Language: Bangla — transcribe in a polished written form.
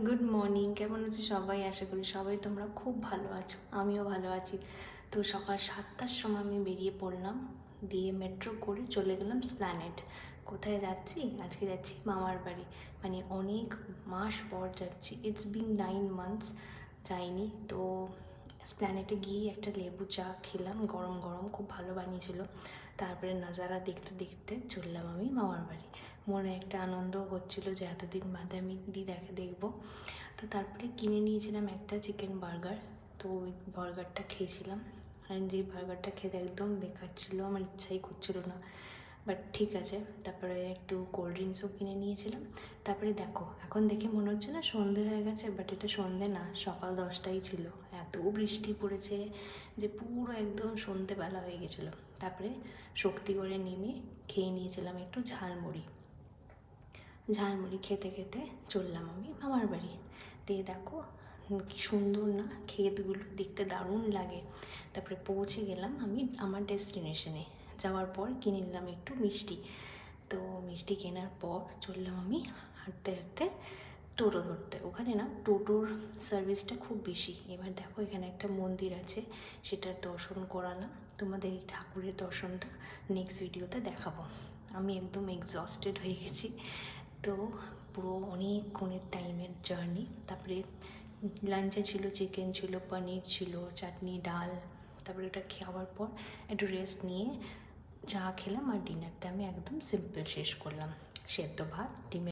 Good morning. কেমন আছো সবাই? আশা করি সবাই তোমরা খুব ভালো আছো, আমিও ভালো আছি। তো সকাল 7টার সময় আমি বেরিয়ে পড়লাম, দিয়ে মেট্রো করে চলে গেলাম স্প্ল্যানেড। কোথায় যাচ্ছি? আজকে যাচ্ছি মামার বাড়ি। মানে অনেক মাস পর যাচ্ছি, ইটস বিং 9 মান্থস যাইনি। তো স্প্ল্যানেটে গিয়ে একটা লেবু চা খেলাম, গরম গরম, খুব ভালো বানিয়েছিল। তারপরে নাজারা দেখতে দেখতে চললাম আমি মামার বাড়ি। মনে একটা আনন্দ হচ্ছিল যে এতদিন বাদে আমি দিদাকে দেখবো। তো তারপরে কিনে নিয়েছিলাম একটা চিকেন বার্গার। তো ওই বার্গারটা খেয়েছিলাম, আর যে বার্গারটা খেতে একদম বেকার ছিল, আমার ইচ্ছাই করছিল না, বাট ঠিক আছে। তারপরে একটু কোল্ড ড্রিঙ্কসও কিনে নিয়েছিলাম। তারপরে দেখো, এখন দেখে মনে হচ্ছে না সন্ধে হয়ে গেছে, বাট এটা সন্ধে না, সকাল 10টাই ছিল। এত বৃষ্টি পড়েছে যে পুরো একদম সন্ধেবেলা হয়ে গেছিলো। তারপরে শক্তিগড়ে নেমে খেয়ে নিয়েছিলাম একটু ঝালমুড়ি। ঝালমুড়ি খেতে খেতে চললাম আমি মামার বাড়ি। দিয়ে দেখো কি সুন্দর না, ক্ষেতগুলো দেখতে দারুণ লাগে। তারপরে পৌঁছে গেলাম আমি আমার ডেস্টিনেশনে। যাওয়ার পর কিনে নিলাম একটু মিষ্টি। তো মিষ্টি কেনার পর চললাম আমি হাঁটতে হাঁটতে টোটো ধরতে। ওখানে না টোটোর সার্ভিসটা খুব বেশি। এবার দেখো এখানে একটা মন্দির আছে, সেটার দর্শন করালাম। তোমাদের এই ঠাকুরের দর্শনটা নেক্সট ভিডিওতে দেখাবো। আমি একদম এক্সস্টেড হয়ে গেছি। তো পুরো অনেকক্ষণের টাইমের জার্নি। তারপরে লাঞ্চে ছিল চিকেন, ছিল পনির, ছিল চাটনি, ডাল। তারপরে ওটা খাওয়ার পর একটু রেস্ট নিয়ে চা খেলাম, আর ডিনারটা আমি একদম সিম্পল শেষ করলাম। সেদ্ধ ভাত, ডিমের